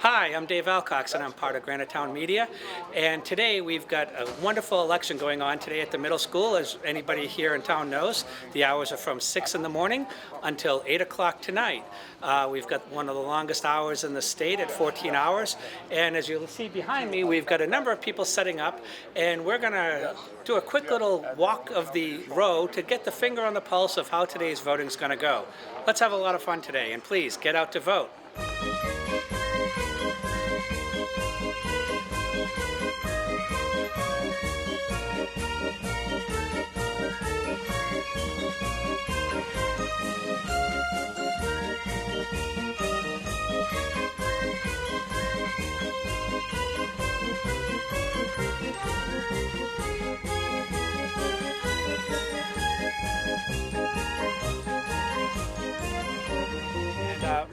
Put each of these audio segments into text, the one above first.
Hi, I'm Dave Alcox, and I'm part of Granite Media. And today we've got a wonderful election going on today at the middle school. As anybody here in town knows, the hours are from 6 in the morning until 8 o'clock tonight. We've got one of the longest hours in the state at 14 hours. And as you'll see behind me, we've got a number of people setting up, and we're going to do a quick little walk of the row to get the finger on the pulse of how today's voting is going to go. Let's have a lot of fun today, and please get out to vote.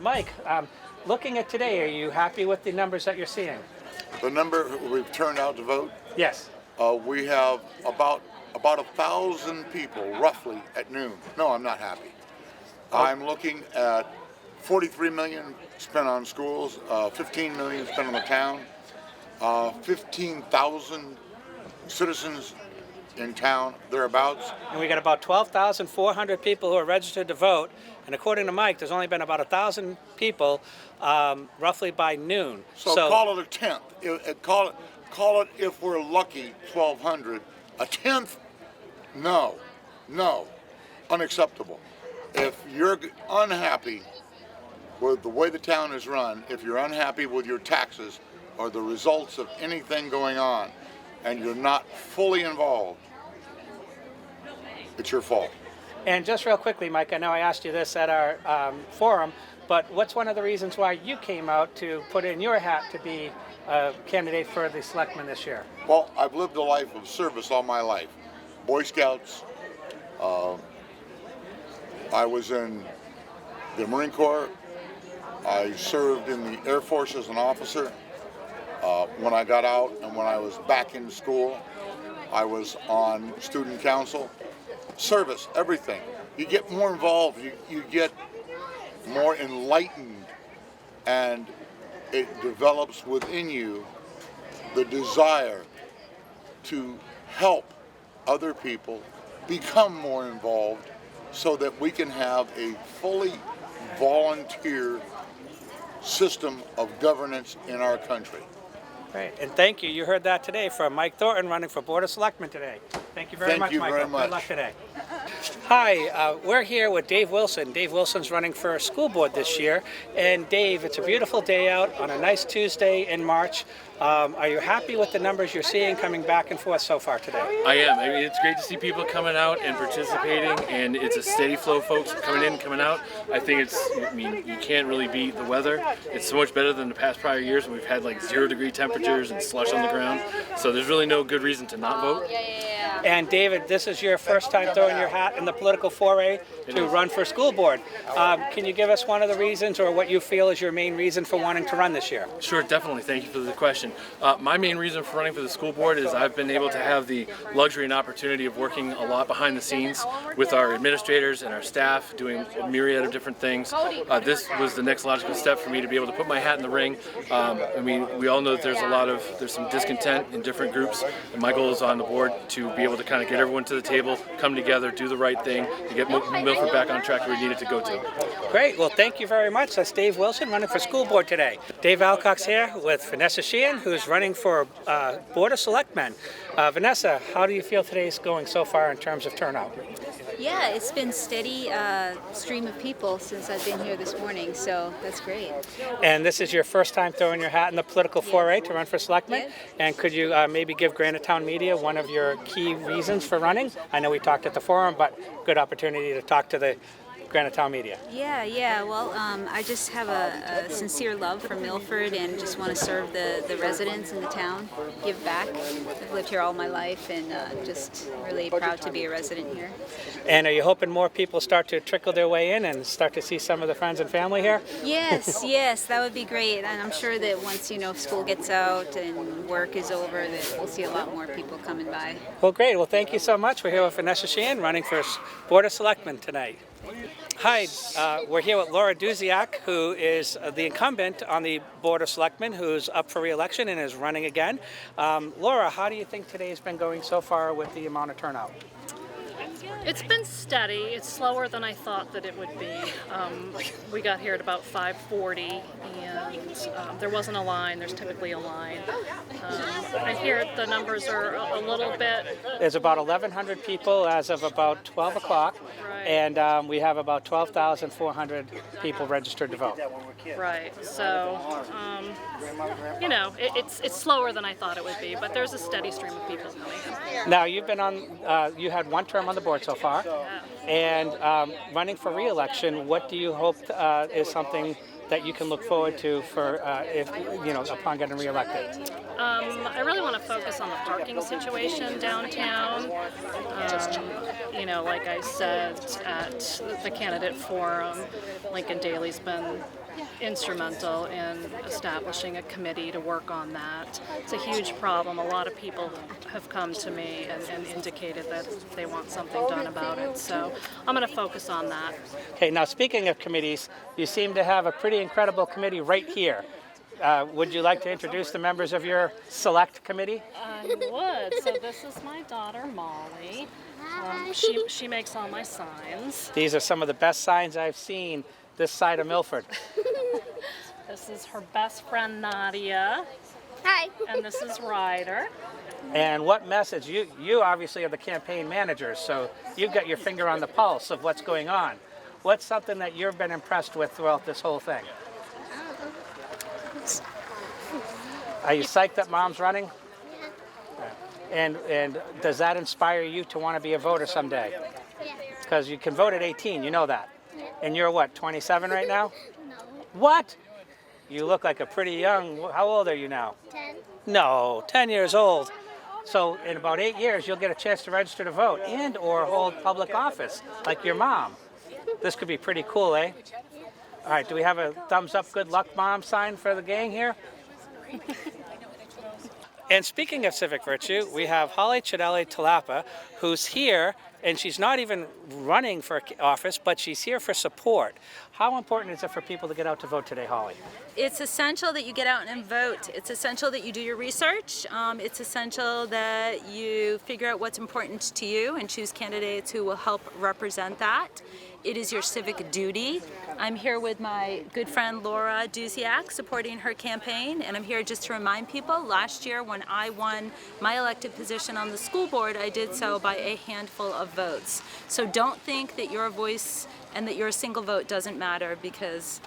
Mike, looking at today, are you happy with the numbers that you're seeing? The number we've turned out to vote? Yes. We have about 1,000 people, roughly, at noon. No, I'm not happy. Oh. I'm looking at 43 million spent on schools, 15 million spent on the town, 15,000 citizens in town, thereabouts. And we got about 12,400 people who are registered to vote. And according to Mike, there's only been about 1,000 people roughly by noon. So call it a tenth. Call it if we're lucky, 1,200. A tenth? No, unacceptable. If you're unhappy with the way the town is run, if you're unhappy with your taxes or the results of anything going on, and you're not fully involved, it's your fault. And just real quickly, Mike, I know I asked you this at our forum, but what's one of the reasons why you came out to put in your hat to be a candidate for the selectman this year? Well, I've lived a life of service all my life. Boy Scouts. I was in the Marine Corps. I served in the Air Force as an officer. When I got out and when I was back in school, I was on student council. Service, everything. You get more involved, you get more enlightened, and it develops within you the desire to help other people become more involved so that we can have a fully volunteer system of governance in our country. Great, and thank you. You heard that today from Mike Thornton running for Board of Selectmen today. Thank you very much, Michael. Very much. Good luck today. Hi, we're here with Dave Wilson. Dave Wilson's running for school board this year. And Dave, it's a beautiful day out on a nice Tuesday in March. Are you happy with the numbers you're seeing coming back and forth so far today? I am. I mean, it's great to see people coming out and participating, and it's a steady flow of folks coming in, coming out. I think you can't really beat the weather. It's so much better than the past prior years when we've had like 0-degree temperatures and slush on the ground. So there's really no good reason to not vote. And David, this is your first time throwing your hat in the political foray to run for school board. Can you give us one of the reasons or what you feel is your main reason for wanting to run this year? Sure, definitely. Thank you for the question. My main reason for running for the school board is I've been able to have the luxury and opportunity of working a lot behind the scenes with our administrators and our staff, doing a myriad of different things. This was the next logical step for me to be able to put my hat in the ring. I mean, we all know that there's some discontent in different groups, and my goal is on the board to be able to kind of get everyone to the table, come together, do the right thing, to get Milford back on track where we need it to go to. Great. Well, thank you very much. That's Dave Wilson running for school board today. Dave Alcox here with Vanessa Sheehan, who's running for Board of Selectmen. Vanessa, how do you feel today's going so far in terms of turnout? Yeah, it's been steady stream of people since I've been here this morning, so that's great. And this is your first time throwing your hat in the political foray to run for selectmen? Yes. And could you maybe give Granite Media one of your key reasons for running? I know we talked at the forum, but good opportunity to talk to the Granite Media. Yeah. Well, I just have a sincere love for Milford and just want to serve the residents in the town, give back. I've lived here all my life and just really proud to be a resident here. And are you hoping more people start to trickle their way in and start to see some of the friends and family here? Yes, that would be great. And I'm sure that once, school gets out and work is over, that we'll see a lot more people coming by. Well, great. Well, thank you so much. We're here with Vanessa Sheehan running for Board of Selectmen tonight. Hi, we're here with Laura Duziak, who is the incumbent on the Board of Selectmen, who's up for re-election and is running again. Laura, how do you think today's been going so far with the amount of turnout? It's been steady. It's slower than I thought that it would be. We got here at about 5:40, and there wasn't a line. There's typically a line. I hear the numbers are a little bit. There's about 1,100 people as of about 12 o'clock, Right. and we have about 12,400 people registered to vote. Right. So, it's slower than I thought it would be, but there's a steady stream of people coming. Now, you've been on, you had one term on the board so far, and running for re-election, what do you hope is something that you can look forward to for upon getting re-elected? I really want to focus on the parking situation downtown. Like I said at the candidate forum, Lincoln Daly's been instrumental in establishing a committee to work on that. It's a huge problem. A lot of people have come to me and indicated that they want something done about it. So I'm going to focus on that. Okay, now speaking of committees, you seem to have a pretty incredible committee right here. Would you like to introduce the members of your select committee? I would. So this is my daughter, Molly. She makes all my signs. These are some of the best signs I've seen this side of Milford. This is her best friend, Nadia. Hi. And this is Ryder. And what message, you obviously are the campaign manager, so you've got your finger on the pulse of what's going on. What's something that you've been impressed with throughout this whole thing? Are you psyched that Mom's running? And does that inspire you to want to be a voter someday? Yeah. Because you can vote at 18, you know that. Yeah. And you're what, 27 right now? No. What? You look like a pretty young, how old are you now? 10. No, 10 years old. So in about 8 years, you'll get a chance to register to vote and or hold public office, like your mom. This could be pretty cool, eh? All right, do we have a thumbs up, good luck, Mom sign for the gang here? And speaking of civic virtue, we have Holly Chidelli Talapa, who's here, and she's not even running for office, but she's here for support. How important is it for people to get out to vote today, Holly? It's essential that you get out and vote. It's essential that you do your research. It's essential that you figure out what's important to you and choose candidates who will help represent that. It is your civic duty. I'm here with my good friend Laura Duziak supporting her campaign, and I'm here just to remind people, last year when I won my elected position on the school board, I did so by a handful of votes. So don't think that your voice and that your single vote doesn't matter, because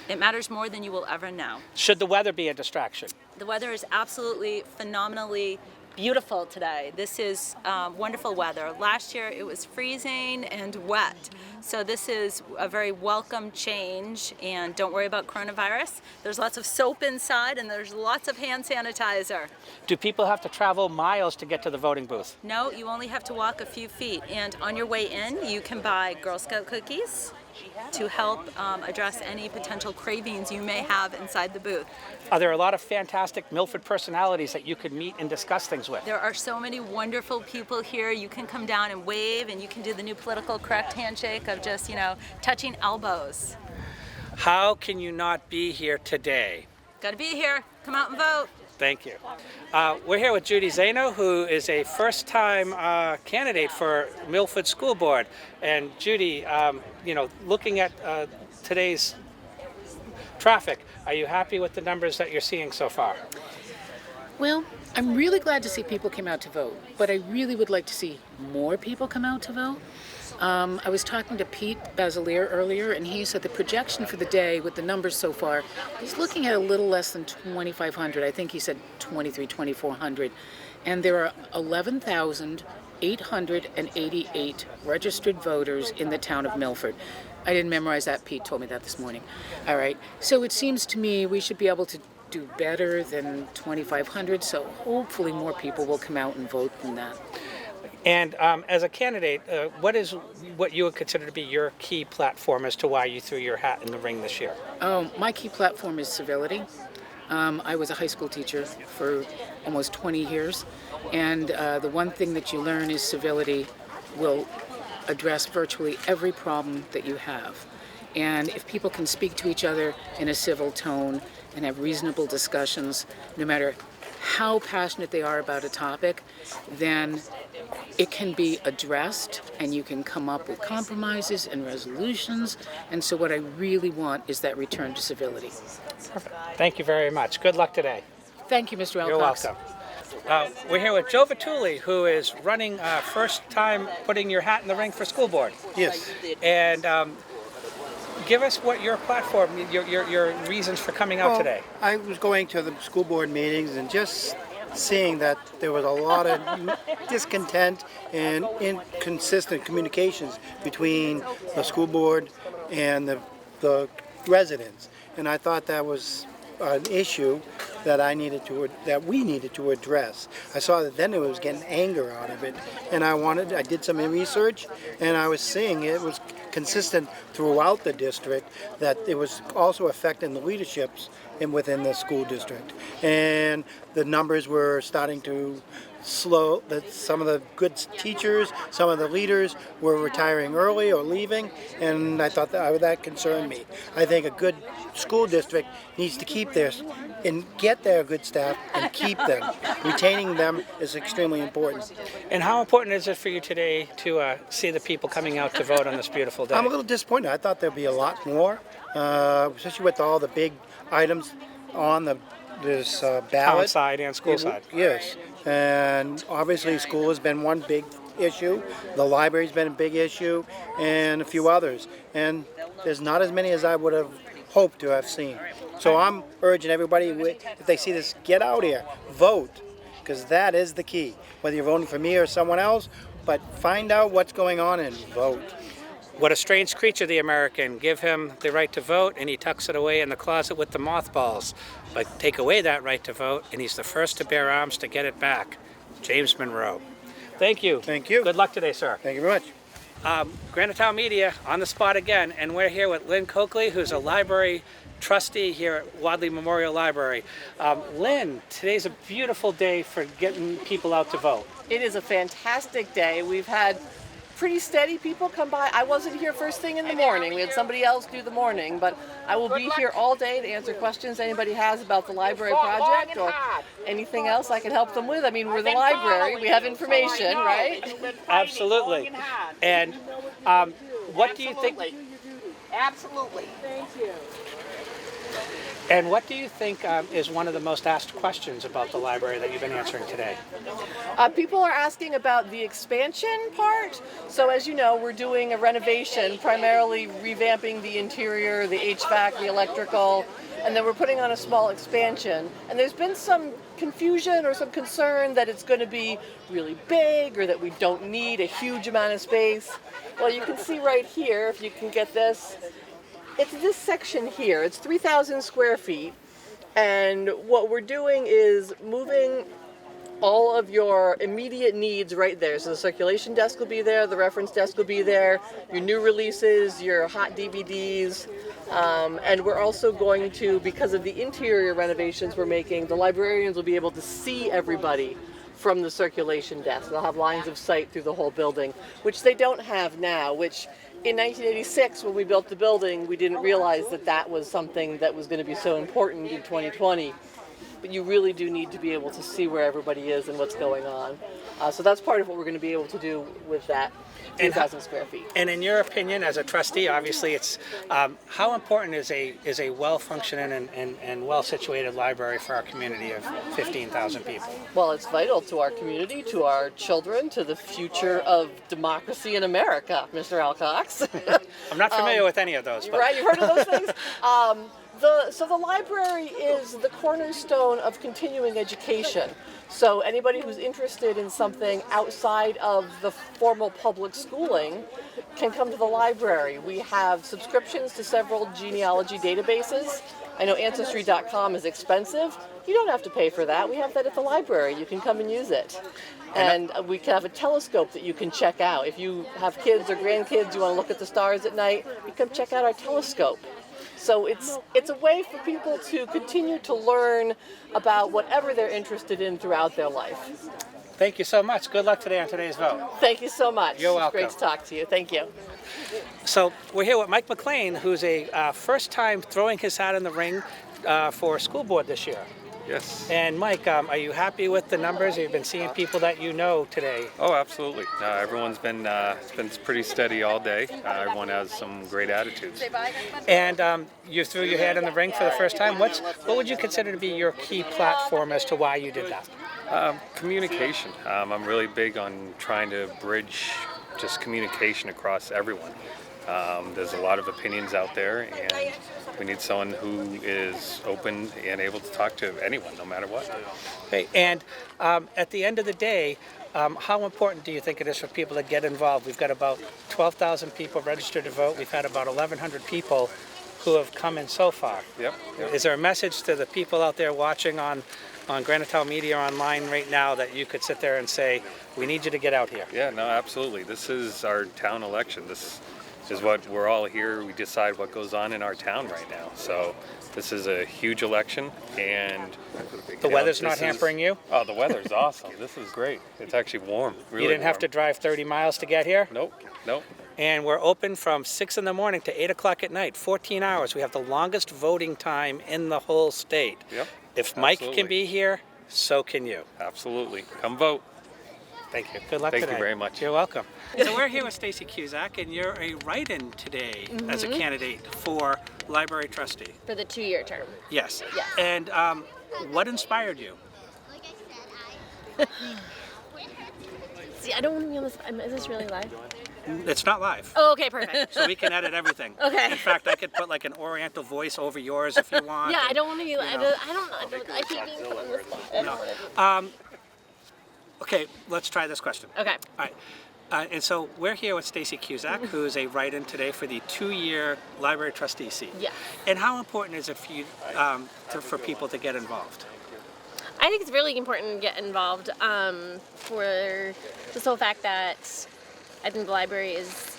it matters more than you will ever know. Should the weather be a distraction? The weather is absolutely phenomenally beautiful today. This is wonderful weather. Last year it was freezing and wet. So this is a very welcome change, and don't worry about coronavirus. There's lots of soap inside and there's lots of hand sanitizer. Do people have to travel miles to get to the voting booth? No, you only have to walk a few feet, and on your way in you can buy Girl Scout cookies to help address any potential cravings you may have inside the booth. Are there a lot of fantastic Milford personalities that you could meet and discuss things with? There are so many wonderful people here. You can come down and wave, and you can do the new political correct handshake of just, touching elbows. How can you not be here today? Got to be here. Come out and vote. Thank you. We're here with Judy Zano, who is a first-time candidate for Milford School Board. And Judy, looking at today's traffic, are you happy with the numbers that you're seeing so far? Well, I'm really glad to see people came out to vote, but I really would like to see more people come out to vote. I was talking to Pete Basilier earlier, and he said the projection for the day with the numbers so far, he's looking at a little less than 2,500. I think he said 2,400. And there are 11,888 registered voters in the town of Milford. I didn't memorize that. Pete told me that this morning. All right. So it seems to me we should be able to do better than 2,500, so hopefully more people will come out and vote than that. And as a candidate, what is what you would consider to be your key platform as to why you threw your hat in the ring this year? Oh, my key platform is civility. I was a high school teacher for almost 20 years, and the one thing that you learn is civility will address virtually every problem that you have. And if people can speak to each other in a civil tone and have reasonable discussions, no matter how passionate they are about a topic, then it can be addressed and you can come up with compromises and resolutions. And so what I really want is that return to civility. Perfect. Thank you very much. Good luck today. Thank you, Mr. Alcox. You're welcome. We're here with Joe Vituli, who is running first time putting your hat in the ring for school board. Yes. And give us what your platform, your reasons for coming out today. I was going to the school board meetings and just seeing that there was a lot of discontent and inconsistent communications between the school board and the residents. And I thought that was an issue that we needed to address. I saw that then it was getting anger out of it, and I did some research, and I was seeing it was consistent throughout the district, that it was also affecting the leaderships within the school district, and the numbers were starting to slow. That some of the good teachers, some of the leaders were retiring early or leaving, and I thought that concerned me. I think a good school district needs to keep theirs and get their good staff and keep them. Retaining them is extremely important. And how important is it for you today to see the people coming out to vote on this beautiful day? I'm a little disappointed. I thought there'd be a lot more, especially with all the big items on this ballot. Town side and school side. Yes, and obviously school has been one big issue. The library's been a big issue, and a few others. And there's not as many as I would have hoped to have seen. So I'm urging everybody, if they see this, get out here, vote, because that is the key. Whether you're voting for me or someone else, but find out what's going on and vote. What a strange creature, the American. Give him the right to vote, and he tucks it away in the closet with the mothballs. But take away that right to vote, and he's the first to bear arms to get it back. James Monroe. Thank you. Thank you. Good luck today, sir. Thank you very much. Granitown Media on the spot again, and we're here with Lynn Coakley, who's a library trustee here at Wadley Memorial Library. Lynn, today's a beautiful day for getting people out to vote. It is a fantastic day. We've had pretty steady people come by. I wasn't here first thing in the morning. We had somebody else do the morning, but I will be here all day to answer questions anybody has about the library project or anything else I can help them with. I mean, we're the library. We have information, right? Absolutely. And what do you think? Absolutely. Thank you. And what do you think is one of the most asked questions about the library that you've been answering today? People are asking about the expansion part. So as you know, we're doing a renovation, primarily revamping the interior, the HVAC, the electrical, and then we're putting on a small expansion. And there's been some confusion or some concern that it's going to be really big or that we don't need a huge amount of space. Well, you can see right here, if you can get this, it's this section here. It's 3,000 square feet. And what we're doing is moving all of your immediate needs right there. So the circulation desk will be there, the reference desk will be there, your new releases, your hot DVDs. And we're also going to, because of the interior renovations we're making, the librarians will be able to see everybody from the circulation desk. They'll have lines of sight through the whole building, which they don't have now, which in 1986, when we built the building, we didn't realize that that was something that was going to be so important in 2020. But you really do need to be able to see where everybody is and what's going on. So that's part of what we're going to be able to do with that 2,000 square feet. And in your opinion, as a trustee, obviously, it's how important is a well-functioning and well-situated library for our community of 15,000 people? Well, it's vital to our community, to our children, to the future of democracy in America, Mr. Alcox. I'm not familiar with any of those. But. Right, you've heard of those things? So the library is the cornerstone of continuing education. So anybody who's interested in something outside of the formal public schooling can come to the library. We have subscriptions to several genealogy databases. I know Ancestry.com is expensive. You don't have to pay for that. We have that at the library. You can come and use it. And we can have a telescope that you can check out. If you have kids or grandkids, you want to look at the stars at night, you come check out our telescope. So it's a way for people to continue to learn about whatever they're interested in throughout their life. Thank you so much. Good luck today on today's vote. Thank you so much. You're welcome. It's great to talk to you. Thank you. So we're here with Mike McLean, who's a first time throwing his hat in the ring for school board this year. Yes. And Mike, are you happy with the numbers? You've been seeing people that you know today. Oh, absolutely. Everyone's been it's been pretty steady all day. Everyone has some great attitudes. And you threw your hat in the ring for the first time. What would you consider to be your key platform as to why you did that? Communication. I'm really big on trying to bridge just communication across everyone. There's a lot of opinions out there, and we need someone who is open and able to talk to anyone, no matter what. Okay. And at the end of the day, how important do you think it is for people to get involved? We've got about 12,000 people registered to vote. We've had about 1,100 people who have come in so far. Yep. Is there a message to the people out there watching on Granitown Media online right now that you could sit there and say, we need you to get out here? Yeah, no, absolutely. This is our town election. This is what we're all here. We decide what goes on in our town right now. So this is a huge election, and the weather's not hampering you? Oh, the weather's awesome. This is great. It's actually warm. Really you didn't have warm. to drive 30 miles to get here? Nope. And we're open from 6 in the morning to 8 o'clock at night, 14 hours. We have the longest voting time in the whole state. Yep. If Mike can be here, so can you. Absolutely. Come vote. Thank you. Good luck today. Thank you very much. You're welcome. So we're here with Stacy Cusack, and you're a write-in today as a candidate for library trustee. For the 2-year term. Yes. Yes. And what inspired you? See, I don't want to be on this. Is this really live? It's not live. Oh, okay, perfect. So we can edit everything. Okay. In fact, I could put like an Oriental voice over yours if you want. Yeah, I don't want to be. I keep being put on the spot. Okay, let's try this question. Okay. All right. And so we're here with Stacy Cusack, who's a write-in today for the 2-year library trustee seat. Yeah. And how important is it for you for people to get involved? I think it's really important to get involved for the sole fact that I think the library is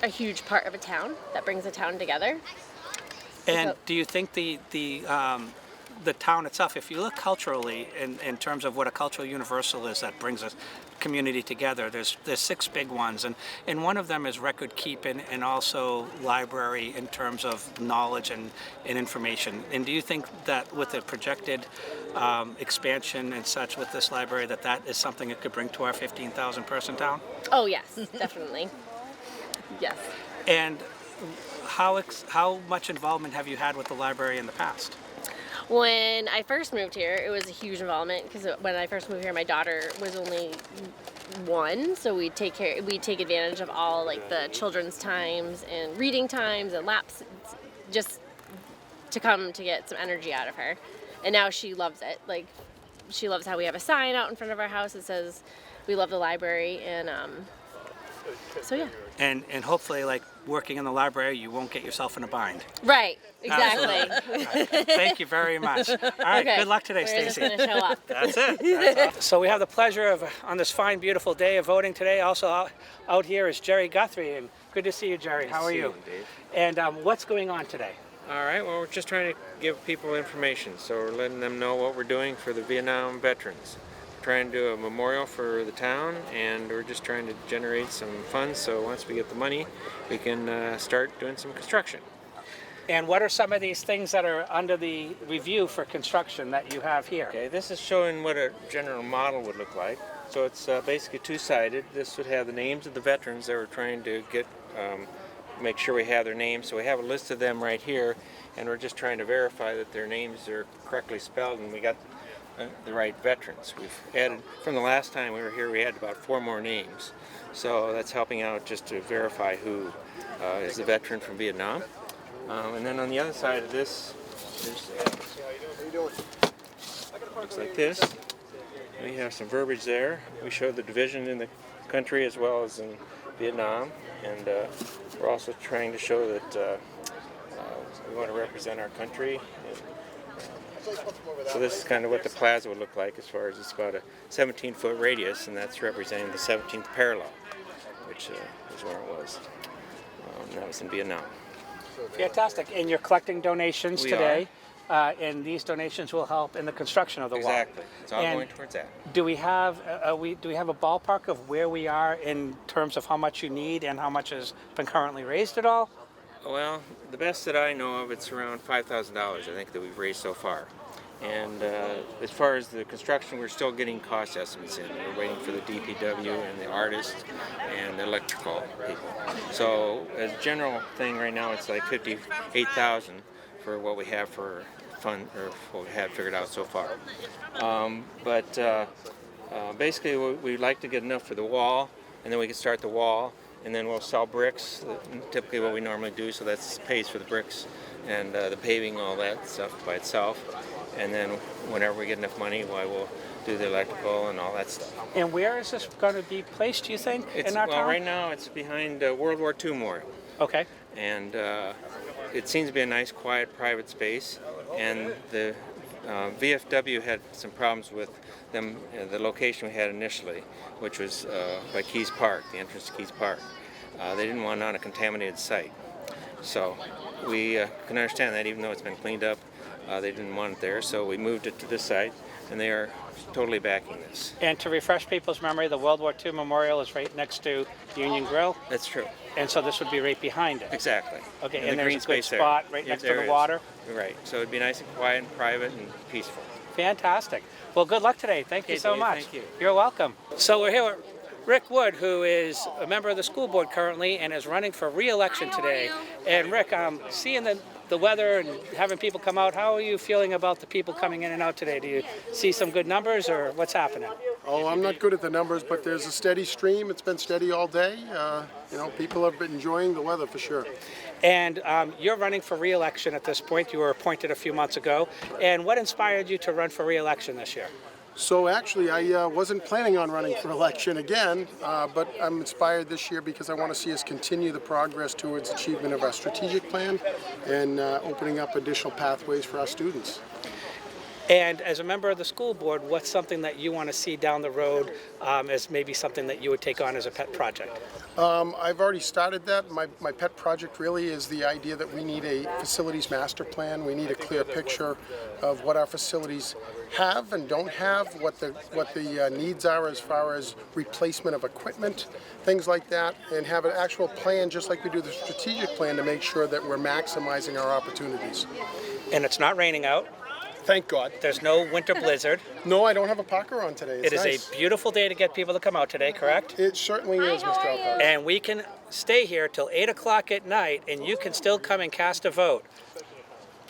a huge part of a town that brings a town together. And do you think the town itself, if you look culturally in terms of what a cultural universal is that brings a community together, there's 6 big ones, and one of them is record keeping and also library in terms of knowledge and information. And do you think that with the projected expansion and such with this library that is something it could bring to our 15,000 person town? Oh yes, definitely. Yes. And how much involvement have you had with the library in the past? When I first moved here, it was a huge involvement because when I first moved here, my daughter was only 1, so we take advantage of all like the children's times and reading times and laps, just to come to get some energy out of her. And now she loves it. Like, she loves how we have a sign out in front of our house that says we love the library, and so yeah. And hopefully, like working in the library, you won't get yourself in a bind. Right. Exactly. Thank you very much. All right. Okay. Good luck today, We're just Stacy. gonna show up. That's it. That's all. So we have the pleasure of on this fine, beautiful day of voting today. Also out here is Jerry Guthrie, and good to see you, Jerry. How are you? And what's going on today? All right, well, we're just trying to give people information, so we're letting them know what we're doing for the Vietnam veterans. We're trying to do a memorial for the town, and we're just trying to generate some funds, so once we get the money, we can start doing some construction. And what are some of these things that are under the review for construction that you have here? Okay, this is showing what a general model would look like. So it's basically two-sided. This would have the names of the veterans that we're trying to get, make sure we have their names. So we have a list of them right here, and we're just trying to verify that their names are correctly spelled and we got the right veterans. We've added, from the last time we were here, we had about 4 more names. So that's helping out just to verify who is the veteran from Vietnam. And then on the other side of this, looks like this. We have some verbiage there. We show the division in the country as well as in Vietnam, and we're also trying to show that we want to represent our country. So this is kind of what the plaza would look like, as far as it's about a 17-foot radius, and that's representing the 17th parallel, which is where it was. That was in Vietnam. Fantastic. And you're collecting donations today. and these donations will help in the construction of the wall. Exactly. It's all And going towards that. do we have a ballpark of where we are in terms of how much you need and how much has been currently raised at all? Well, the best that I know of, it's around $5,000, I think, that we've raised so far. And as far as the construction, we're still getting cost estimates in. We're waiting for the DPW and the artist and the electrical people. So as a general thing right now, it's like $58,000 for what we have for fund, or what we have figured out so far. Basically, we'd like to get enough for the wall, and then we can start the wall, and then we'll sell bricks, typically what we normally do, so that pays for the bricks and the paving, all that stuff by itself. And then whenever we get enough money, we'll do the electrical and all that stuff. And where is this going to be placed, do you think, in our town? Right now it's behind World War II Memorial. Okay. And it seems to be a nice, quiet, private space. And the VFW had some problems with them, the location we had initially, which was by Keys Park, the entrance to Keys Park. They didn't want it on a contaminated site. So we can understand that, even though it's been cleaned up, they didn't want it there. So we moved it to this site, and they are totally backing this. And to refresh people's memory, the World War II Memorial is right next to Union Grill. That's true. And so this would be right behind it. Exactly. Okay, and the there's green a good space spot there. right next to There the is. water. Right. So it'd be nice and quiet and private and peaceful. Fantastic. Well, good luck today. Thank you Okay, so Dave, much. thank you. You're welcome. So we're here with Rick Wood, who is a member of the school board currently and is running for re-election today. And Rick, seeing the weather and having people come out, how are you feeling about the people coming in and out today? Do you see some good numbers, or what's happening? Oh, I'm not good at the numbers, but there's a steady stream. It's been steady all day. People have been enjoying the weather for sure. And you're running for re-election at this point. You were appointed a few months ago. And what inspired you to run for re-election this year? So actually, I wasn't planning on running for election again, but I'm inspired this year because I want to see us continue the progress towards achievement of our strategic plan and opening up additional pathways for our students. And as a member of the school board, what's something that you want to see down the road as maybe something that you would take on as a pet project? I've already started that. My pet project really is the idea that we need a facilities master plan. We need a clear picture of what our facilities have and don't have, what the needs are as far as replacement of equipment, things like that, and have an actual plan just like we do the strategic plan to make sure that we're maximizing our opportunities. And it's not raining out. Thank God. There's no winter blizzard. No, I don't have a Parker on today. It is a beautiful day to get people to come out today, correct? It certainly is, Mr. Alcott. And we can stay here till 8 o'clock at night, and you can still come and cast a vote.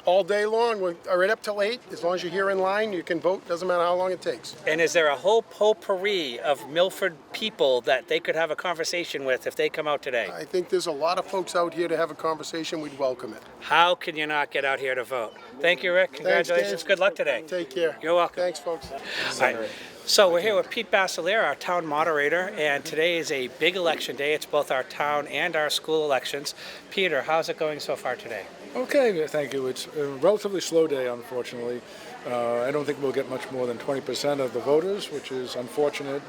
All day long. We're right up till 8. As long as you're here in line, you can vote. Doesn't matter how long it takes. And is there a whole potpourri of Milford people that they could have a conversation with if they come out today? I think there's a lot of folks out here to have a conversation. We'd welcome it. How can you not get out here to vote? Thank you, Rick. Congratulations. Thanks, Dave. Good luck today. Take care. You're welcome. Thanks, folks. All right. So we're here with Pete Basileir, our town moderator, and today is a big election day. It's both our town and our school elections. Peter, how's it going so far today? Okay, thank you. It's a relatively slow day, unfortunately. I don't think we'll get much more than 20% of the voters, which is unfortunate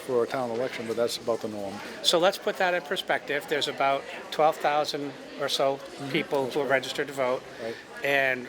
for a town election, but that's about the norm. So let's put that in perspective. There's about 12,000 or so people who are registered to vote, Right. and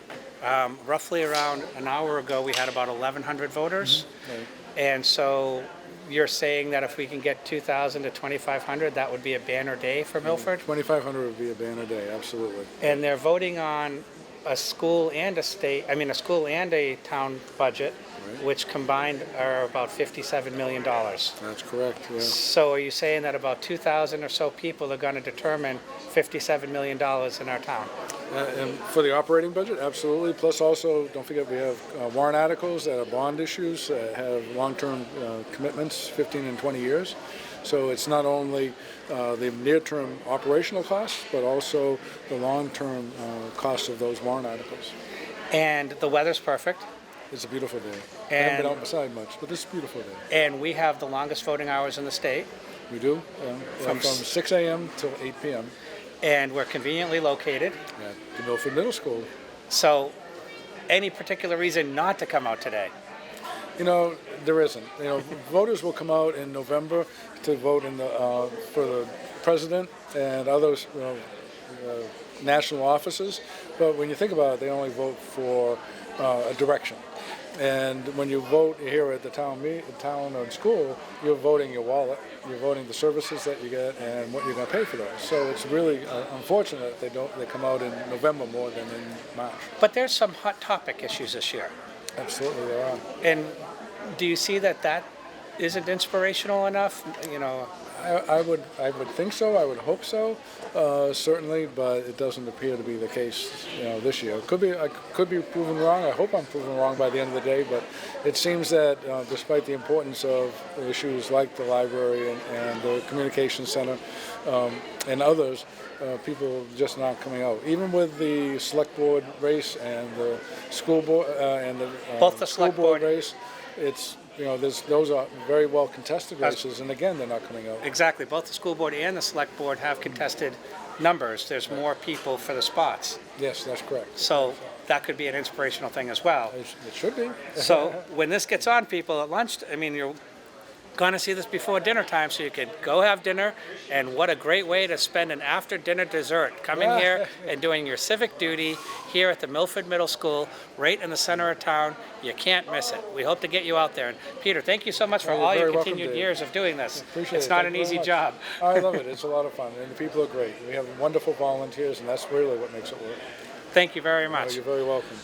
roughly around an hour ago we had about 1,100 voters. Right. And so you're saying that if we can get 2,000 to 2,500, that would be a banner day for Milford? 2,500 would be a banner day, absolutely. And they're voting on a school and a school and a town budget, Right. which combined are about $57 million. That's correct, yeah. So are you saying that about 2,000 or so people are going to determine $57 million in our town? And for the operating budget, absolutely. Plus also, don't forget, we have warrant articles that are bond issues that have long-term commitments, 15 and 20 years. So it's not only the near-term operational costs, but also the long-term costs of those warrant articles. And the weather's perfect. It's a beautiful day. I And- haven't been out beside much, but it's a beautiful day. And we have the longest voting hours in the state. We do, from 6 a.m. till 8 p.m. And we're conveniently located. at the Milford Middle School. So any particular reason not to come out today? There isn't. Voters will come out in November to vote for the president and others, national offices. But when you think about it, they only vote for a direction. And when you vote here at the town or school, you're voting your wallet, you're voting the services that you get, and what you're going to pay for those. So it's really unfortunate they come out in November more than in March. But there's some hot topic issues this year. Absolutely, there are. And do you see that isn't inspirational enough? I would think so. I would hope so, certainly, but it doesn't appear to be the case, this year. I could be proven wrong. I hope I'm proven wrong by the end of the day. But it seems that despite the importance of issues like the library and the communication center and others, people are just not coming out. Even with the select board race and the school board and the both the school select board board race, it's. Those are very well contested races, and again, they're not coming out. Exactly. Both the school board and the select board have contested numbers. There's more people for the spots. Yes, that's correct. So that could be an inspirational thing as well. It should be. So when this gets on people at lunch, you're going to see this before dinner time, so you can go have dinner. And what a great way to spend an after dinner dessert, coming here and doing your civic duty here at the Milford Middle School, right in the center of town. You can't miss it. We hope to get you out there. And Peter, thank you so much for all your continued years of doing this. It's not an easy job. I love it. It's a lot of fun, and the people are great. We have wonderful volunteers, and that's really what makes it work. Thank you very much. You're very welcome.